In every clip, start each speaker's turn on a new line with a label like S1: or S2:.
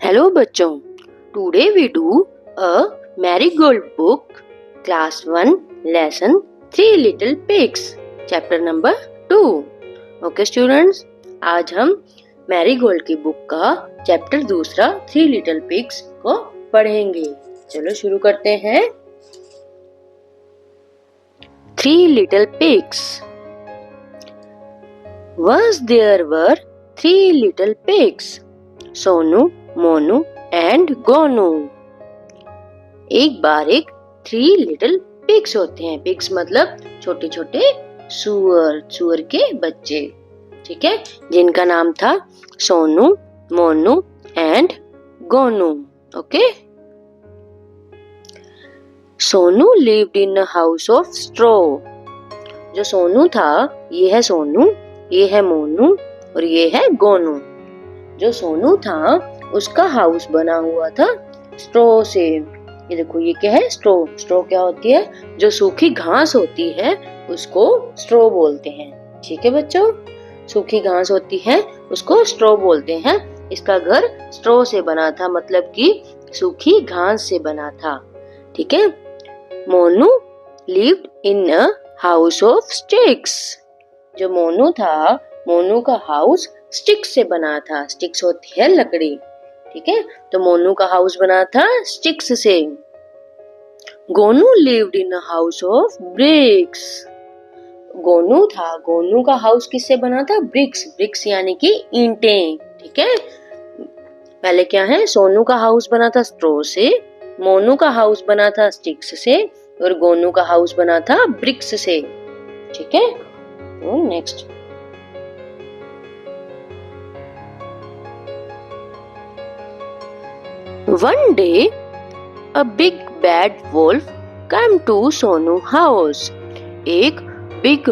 S1: Hello बच्चों, today we do a marigold book, class 1, lesson 3 little pigs, chapter number 2. Okay students, आज हम marigold की book का chapter दूसरा 3 little pigs को पढ़ेंगे. चलो शुरू करते हैं. 3 little pigs. Once there were 3 little pigs, Sonu, Monu and Gonu. एक बार एक 3 लिटिल पिग्स होते हैं. पिग्स मतलब छोटे छोटे सुअर के बच्चे. ठीक है, जिनका नाम था Sonu, Monu and Gonu. Okay. Sonu lived in a house of straw. जो सोनू था, ये है सोनू, ये है मोनू और ये है गोनू. जो सोनू था उसका हाउस बना हुआ था स्ट्रॉ से. ये देखो, ये क्या है? स्ट्रॉ. स्ट्रॉ क्या होती है? जो सूखी घास होती है उसको स्ट्रॉ बोलते हैं. ठीक है बच्चों, सूखी घास होती है उसको स्ट्रॉ बोलते हैं. इसका घर स्ट्रॉ से बना था, मतलब कि सूखी घास से बना था. ठीक है. Monu lived in a house of sticks. जो मोनू था, मोनू का हाउस स्टिक्स से बना था. स्टिक्स होती है लकड़ी. ठीक है, तो मोनू का हाउस बना था स्टिक्स से. Gonu lived in a house of BRICS. Gonu था, गोनू का हाउस किससे बना था? ब्रिक्स. ब्रिक्स यानी कि ईंटें. ठीक है. पहले क्या है? सोनू का हाउस बना था स्ट्रॉ से, मोनू का हाउस बना था स्टिक्स से और गोनू का हाउस बना था ब्रिक्स से. ठीक है. तो next. One day, a big bad wolf came to Sonu house. एक बिग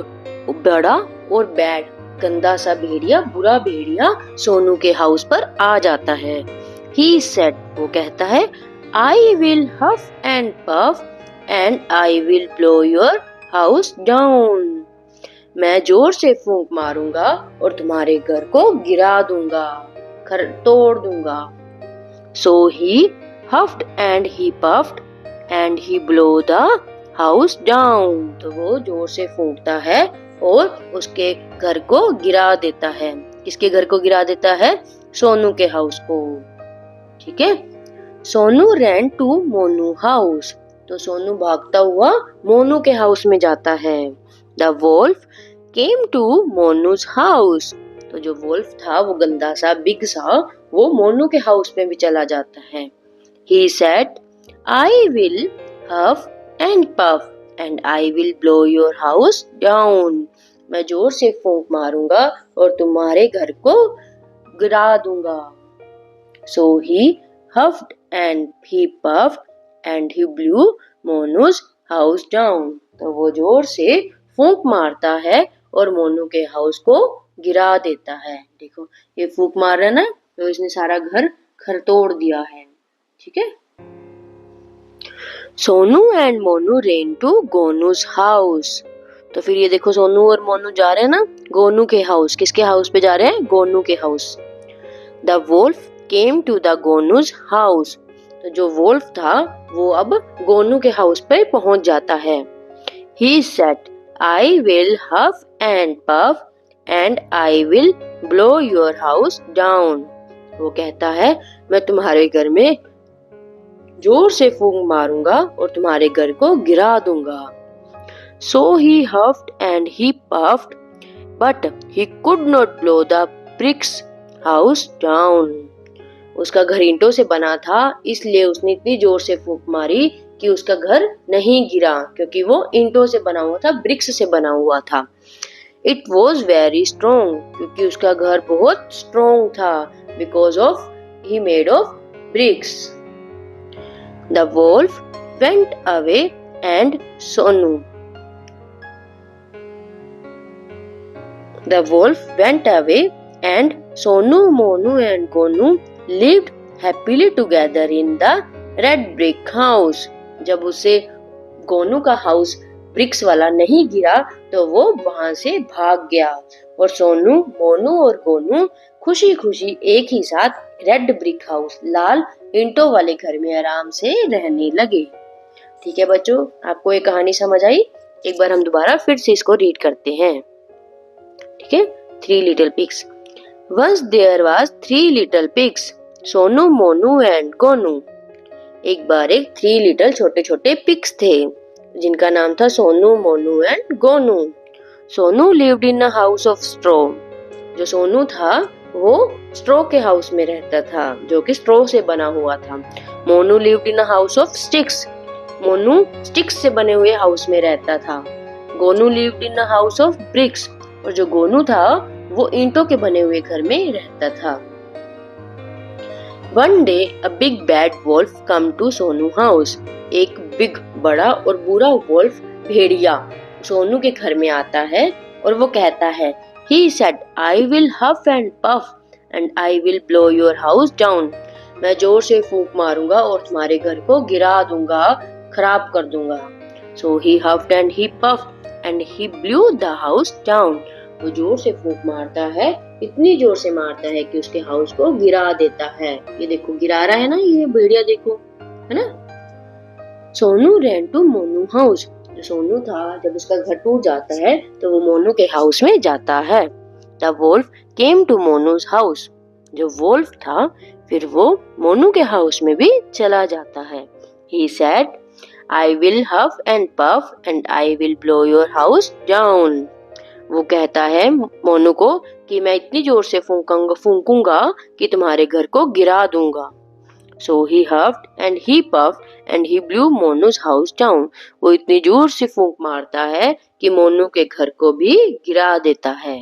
S1: बड़ा और बैड गंदा सा भेड़िया, बुरा भेड़िया सोनू के हाउस पर आ जाता है. He said, वो कहता है, I will huff and puff and I will blow your house down. मैं जोर से फूंक मारूंगा और तुम्हारे घर को गिरा दूंगा, तोड़ दूंगा. So he huffed and he puffed and he blew the house down. तो वो जोर से फूंकता है और उसके घर को गिरा देता है. किसके घर को गिरा देता है? सोनू के हाउस को. ठीक है. Sonu ran to Monu house. तो सोनू भागता हुआ मोनू के हाउस में जाता है. The wolf came to मोनू's house. तो जो वोल्फ था, वो गंदा सा बिग सा, वो मोनू के हाउस में भी चला जाता है. He said, I will huff and puff and I will blow your house down. मैं जोर से फूंक मारूंगा और तुम्हारे घर को गिरा दूंगा. So he huffed and he puffed and he blew मोनू's house down. तो वो जोर से फूंक मारता है और मोनू के हाउस को गिरा देता है. देखो, ये फूंक मार रहा है ना, तो इसने सारा घर तोड़ दिया है. ठीक है. Sonu and Monu ran to Gonu's house. तो फिर ये देखो, सोनू और मोनू जा रहे हैं ना गोनू के हाउस. किसके हाउस पे जा रहे हैं? गोनू के house. The wolf came to the Gonu's house. तो जो वोल्फ था वो अब गोनू के हाउस पे पहुंच जाता है. He said, I will huff and puff and I will blow your house down. वो कहता है, मैं तुम्हारे घर में जोर से फूंक मारूंगा और तुम्हारे घर को गिरा दूंगा. So he huffed and he puffed, but he could not blow the bricks house down. उसका घर ईंटों से बना था, इसलिए उसने इतनी जोर से फूंक मारी कि उसका घर नहीं गिरा, क्योंकि वो ईंटों से बना हुआ था, ब्रिक्स से बना हुआ था. It was very strong, क्योंकि उसका घर बहुत स्ट्रॉन्ग था, because of he made of bricks. The wolf went away and Sonu. The wolf went away and Sonu, Monu and Gonu lived happily together in the red brick house. जब उसे गोनू का house BRICS वाला नहीं गिरा तो वो वहां से भाग गया और सोनू, मोनू और गोनू खुशी खुशी एक ही साथ रेड ब्रिक हाउस, लाल ईंटों वाले घर में आराम से रहने लगे। ठीक है बच्चों, आपको ये कहानी समझ आई? एक बार हम दोबारा फिर से इसको रीड करते हैं। ठीक है, 3 little pigs. Once there was 3 little pigs, Sonu, Monu and Gonu. एक बार एक 3 लिटिल छोटे छोटे पिग्स थे जिनका नाम था Sonu, Monu and Gonu. Sonu lived in a house of straw. जो सोनू था वो स्ट्रॉ के हाउस में रहता था, जो कि स्ट्रॉ से बना हुआ था। Monu lived in a house of sticks. Monu sticks से बने हुए हाउस में रहता था। Gonu lived in a house of BRICS. और जो गोनू था वो ईंटों के बने हुए घर में रहता था। One day a big bad wolf come to Sonu house. एक बिग बड़ा और बुरा वोल्फ भेड़िया सोनू के घर में आता है और वो कहता है, He said, I will huff and puff and I will blow your house down. मैं जोर से फूंक मारूंगा और तुम्हारे घर को गिरा दूंगा, खराब कर दूंगा। So he huffed and he puffed and he blew the house down. वो जोर से फूंक मारता है, इतनी जोर से मारता है कि उसके हाउस को गिरा देता है। ये देखो गिरा रहा है ना, ये भेड़िया देखो, है ना। Sonu ran to Monu house. जो सोनू था जब उसका घर टूट जाता है तो वो मोनू के हाउस में जाता है। The wolf came to Monu's house. जो वोल्फ था फिर वो मोनू के हाउस में भी चला जाता है। He said, I will huff and puff and I will blow your house down. वो कहता है मोनू को कि मैं इतनी जोर से फूंकूंगा कि तुम्हारे घर को गिरा दूंगा। So he huffed and he puffed and he blew मोनू's house down. वो इतनी जोर से फूंक मारता है कि मोनू के घर को भी गिरा देता है।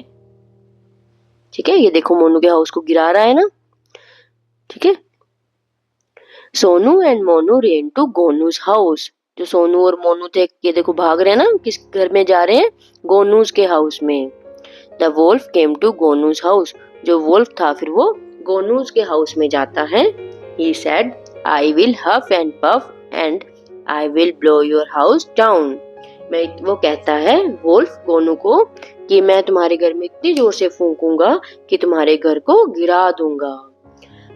S1: ठीक है, ये देखो मोनू के हाउस को गिरा रहा है ना। ठीक है। Sonu and Monu ran to Gonu's house. जो सोनू और मोनू थे ये देखो भाग रहे हैं ना, किस घर में जा रहे हैं? गोनूज के हाउस में। The wolf came to Gonu's house. जो वोल्फ था फिर वो गोनूज के हाउस में जाता है। He said, I will huff and puff and I will blow your house down. वो कहता है वोल्फ गोनू को कि मैं तुम्हारे घर में इतनी जोर से फूंकूंगा कि तुम्हारे घर को गिरा दूंगा।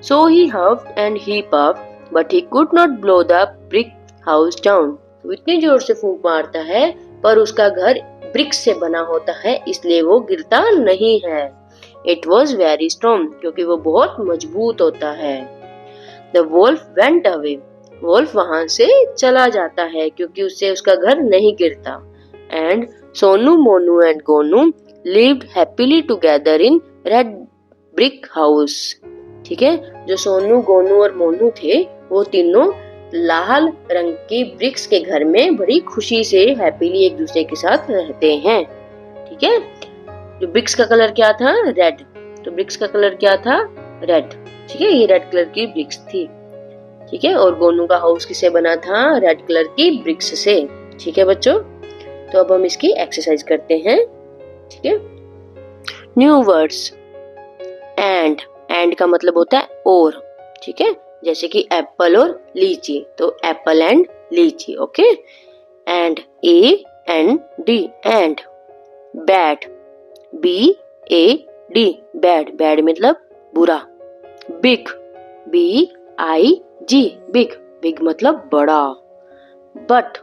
S1: So he huffed and he puffed, but he could not blow the brick house down. वो इतनी जोर से फूंक मारता है पर उसका घर ब्रिक से बना होता है, इसलिए वो गिरता नहीं है। It was very strong, क्योंकि वो बहुत मजबूत होता है। The wolf went away. Wolf वहां से चला जाता है क्योंकि उससे उसका घर नहीं गिरता। And Sonu, Monu and Gonu lived happily together in red brick house. ठीक है, जो सोनू, गोनू और मोनू थे वो तीनों लाल रंग की ब्रिक्स के घर में बड़ी खुशी से हैप्पीली एक दूसरे के साथ रहते हैं। ठीक है, जो ब्रिक्स का कलर क्या था? रेड। तो ब्रिक्स का कलर क्या था? रेड। ठीक है, ये रेड कलर की ब्रिक्स थी। ठीक है, और गोनू का हाउस किससे बना था? रेड कलर की ब्रिक्स से। ठीक है बच्चों, तो अब हम इसकी एक्सरसाइज करते हैं। ठीक है, न्यू वर्ड्स। एंड का मतलब होता है और। ठीक है, जैसे कि एप्पल और लीची, तो एप्पल एंड लीची। Okay, and AND and. Bad, BAD bad, bad मतलब बुरा। बिग, BIG बिग, बिग मतलब बड़ा। बट,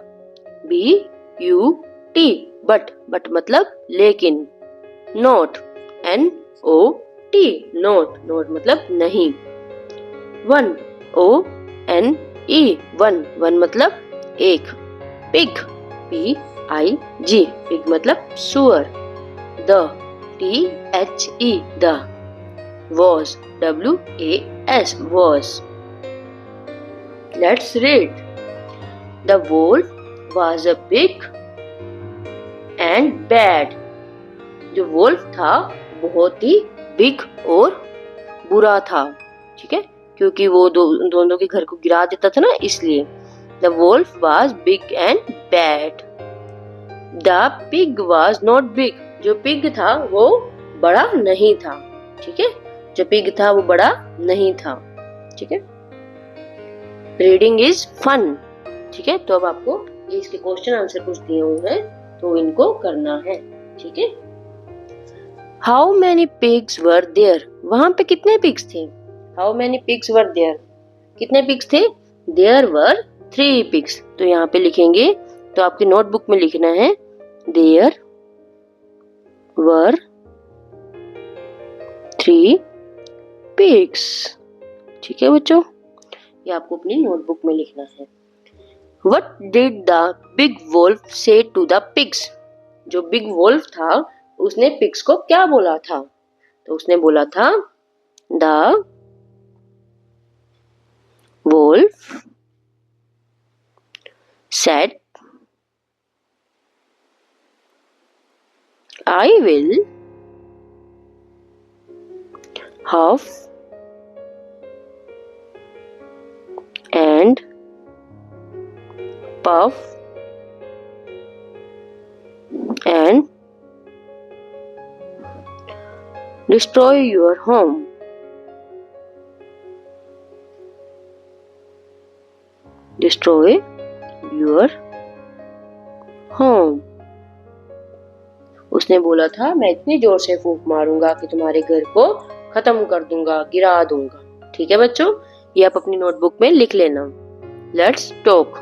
S1: BUT बट मतलब लेकिन। नॉट, NOT नॉट मतलब नहीं। वन, ONE वन मतलब एक। पिग, PIG पिग मतलब सुअर। The, THE the. was, WAS was. Let's read. The wolf was a big and bad. जो wolf था बहुत ही बिग और बुरा था। ठीक है, क्योंकि वो दोनों के घर को गिरा देता था ना, इसलिए। The wolf was big and bad. The pig was not big. जो पिग था वो बड़ा नहीं था। ठीक है, जो पिग था वो बड़ा नहीं था। ठीक है, रीडिंग इज फन। ठीक है, तो अब आपको इसके क्वेश्चन आंसर कुछ दिए हुए हैं तो इनको करना है। ठीक है, how many pigs were there, वहां पे कितने पिग्स थे? How many pigs were there, कितने पिग्स थे? There were 3 pigs. तो यहाँ पे लिखेंगे, तो आपकी नोटबुक में लिखना है देयर वर 3 पिग्स। ठीक है बच्चों, ये आपको अपनी नोटबुक में लिखना है। What did the big wolf say to the pigs? जो बिग वोल्फ था उसने पिग्स को क्या बोला था? तो उसने बोला था the Wolff said I will huff and puff and destroy your home. Destroy your home. उसने बोला था मैं इतनी जोर से फूंक मारूंगा कि तुम्हारे घर को खत्म कर दूंगा, गिरा दूंगा। ठीक है बच्चों, ये आप अपनी नोटबुक में लिख लेना। Let's talk.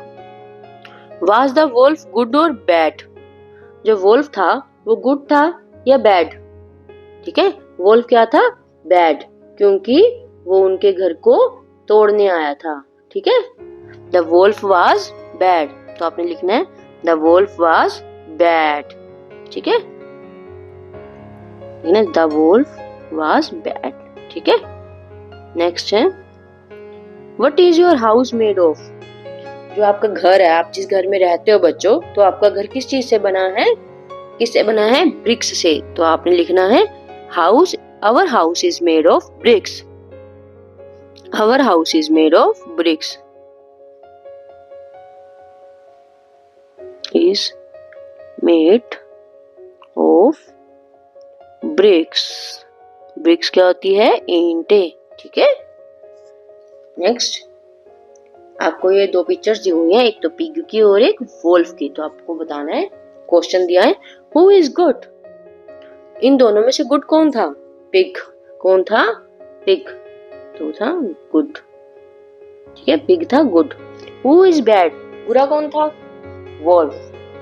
S1: Was the Wolff good और बैड? जो वोल्फ था वो गुड था या बैड? ठीक है, वोल्फ क्या था? बैड, क्योंकि वो उनके घर को तोड़ने आया था। ठीक है, द वोल्फ वाज बैड, तो आपने लिखना है द वोल्फ वाज बैड। ठीक है, द वोल्फ वाज बैड। ठीक है, नेक्स्ट है what is your house made of? जो आपका घर है, आप जिस घर में रहते हो बच्चों, तो आपका घर किस चीज से बना है? किससे बना है? ब्रिक्स से। तो आपने लिखना है house, our house is made of bricks. Our house is made of bricks. Is made of bricks. Bricks क्या होती है? ईंटें। ठीक है, नेक्स्ट आपको ये 2 पिक्चर्स दी हुई हैं, एक तो पिग की और एक वोल्फ की। तो आपको बताना है, क्वेश्चन दिया है हु इज गुड? इन दोनों में से गुड कौन था? पिग। कौन था? पिग, तो था गुड। ठीक है, पिग था गुड। Who is bad? बुरा कौन था? वोल्फ।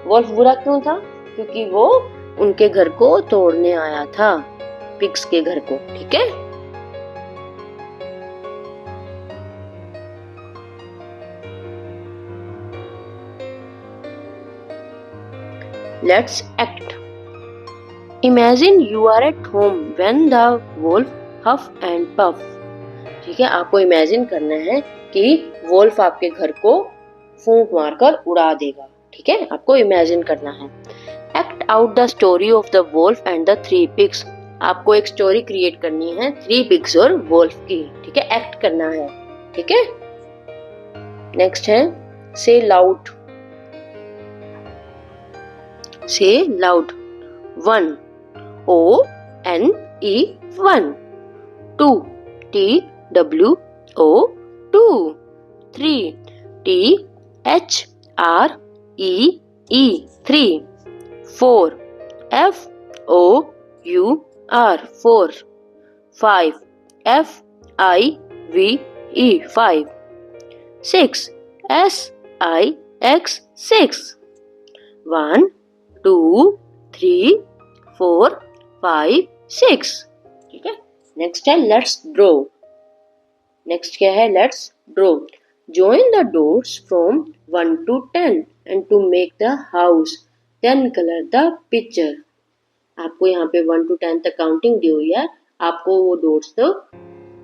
S1: वोल्फ बुरा क्यों था? क्योंकि वो उनके घर को तोड़ने आया था, पिग्स के घर को। ठीक है, let's act. Imagine you are at home when the wolf huff and puff. ठीक है, आपको इमेजिन करना है कि वोल्फ आपके घर को फूंक मारकर उड़ा देगा। ठीक है, आपको इमेजिन करना है। Act out the story of the Wolff and the 3 pigs. आपको एक स्टोरी क्रिएट करनी है 3 पिग्स और वोल्फ की। ठीक है, एक्ट करना है। ठीक है, नेक्स्ट है से लाउड। से loud. 1 O-N-E 1, 2 T-W-O 2, 3 T-H-R-E-E 3, 4 F-O-U-R 4, 5 F-I-V-E 5, 6 S-I-X 6, 1 2 3 4 5 6। ठीक है, नेक्स्ट है लेट्स ड्रॉ। नेक्स्ट क्या है? Let's draw. Join the dots from 1 to 10 and to make the house, then colour the picture. आपको यहाँ पे 1 to 10 तक काउंटिंग दी हुई है, आपको वो डॉट्स तो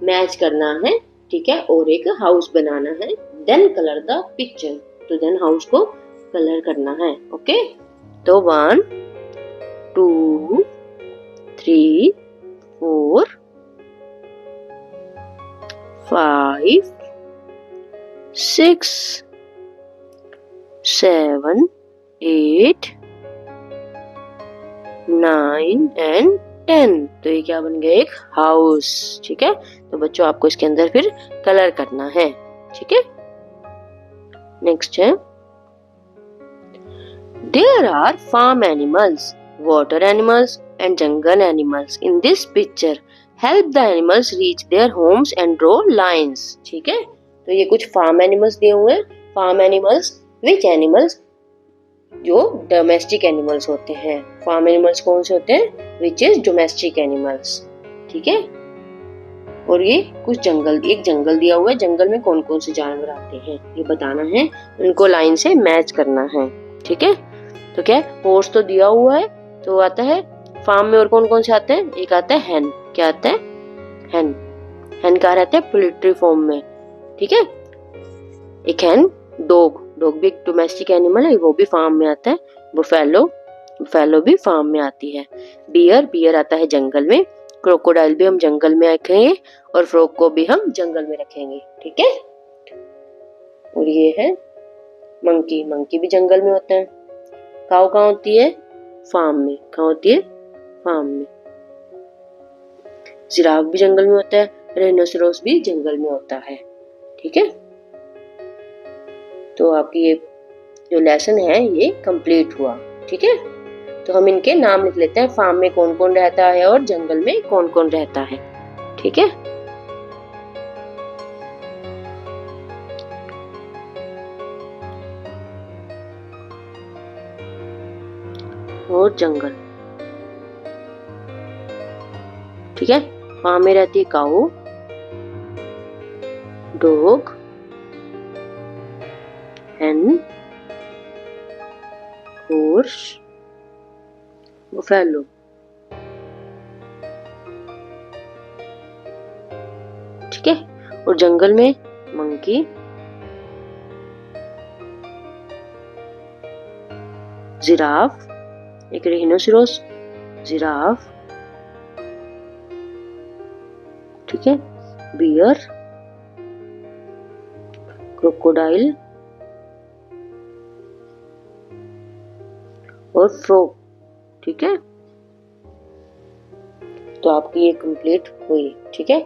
S1: मैच करना है। ठीक है, और एक हाउस बनाना है, देन कलर द पिक्चर। तो देन हाउस को कलर करना है। ओके, तो 1 2 3 4 5 6 7 8 9 एंड 10। तो ये क्या बन गया? एक हाउस। ठीक है, तो बच्चों आपको इसके अंदर फिर कलर करना है। ठीक है, नेक्स्ट है there are farm animals, water animals, and jungle animals in this picture. Help the animals reach their homes and draw lines. ठीक है, तो ये कुछ फार्म एनिमल्स दिए हुए हैं. फार्म एनिमल्स, विच एनिमल्स, जो डोमेस्टिक एनिमल्स होते हैं. फार्म एनिमल्स कौन से होते हैं? Which is domestic animals. ठीक है, और ये कुछ जंगल, एक जंगल दिया हुआ है. जंगल में कौन कौन से जानवर आते हैं ये बताना है, उनको लाइन से मैच करना है. ठीक है, तो क्या हॉर्स तो दिया हुआ है, तो आता है फार्म में. और कौन कौन से आते हैं? एक आता है हैन. क्या आता है? हैन. हैन कहाँ रहता है? पोल्ट्री फॉर्म में. ठीक है, एक हैन. डॉग, डॉग भी एक डोमेस्टिक एनिमल है, वो भी फार्म में आता है. बुफेलो, बुफेलो भी फार्म में आती है. बियर, बियर आता है जंगल में. क्रोकोडाइल भी हम जंगल में रखेंगे, और फ्रॉग को भी हम जंगल में रखेंगे. ठीक है, और ये है मंकी. मंकी भी जंगल में होता है. काऊ कहाँ होती है? फार्म में. कहाँ होती है? फार्म में. जिराफ भी जंगल में होता है. राइनोसेरोस भी जंगल में होता है. ठीक है, तो आपकी ये जो लेसन है ये कंप्लीट हुआ. ठीक है, तो हम इनके नाम लिख लेते हैं. फार्म में कौन कौन रहता है और जंगल में कौन कौन रहता है. ठीक है, और जंगल. ठीक है, फार्म में रहती है काऊ, डॉग, हैन, हॉर्स, बुफेलो. ठीक है, और जंगल में मंकी, जिराफ, एक राइनोसेरोस, जिराफ. ठीक है, बियर, क्रोकोडाइल और फ्रॉग. ठीक है, तो आपकी ये कंप्लीट हुई. ठीक है,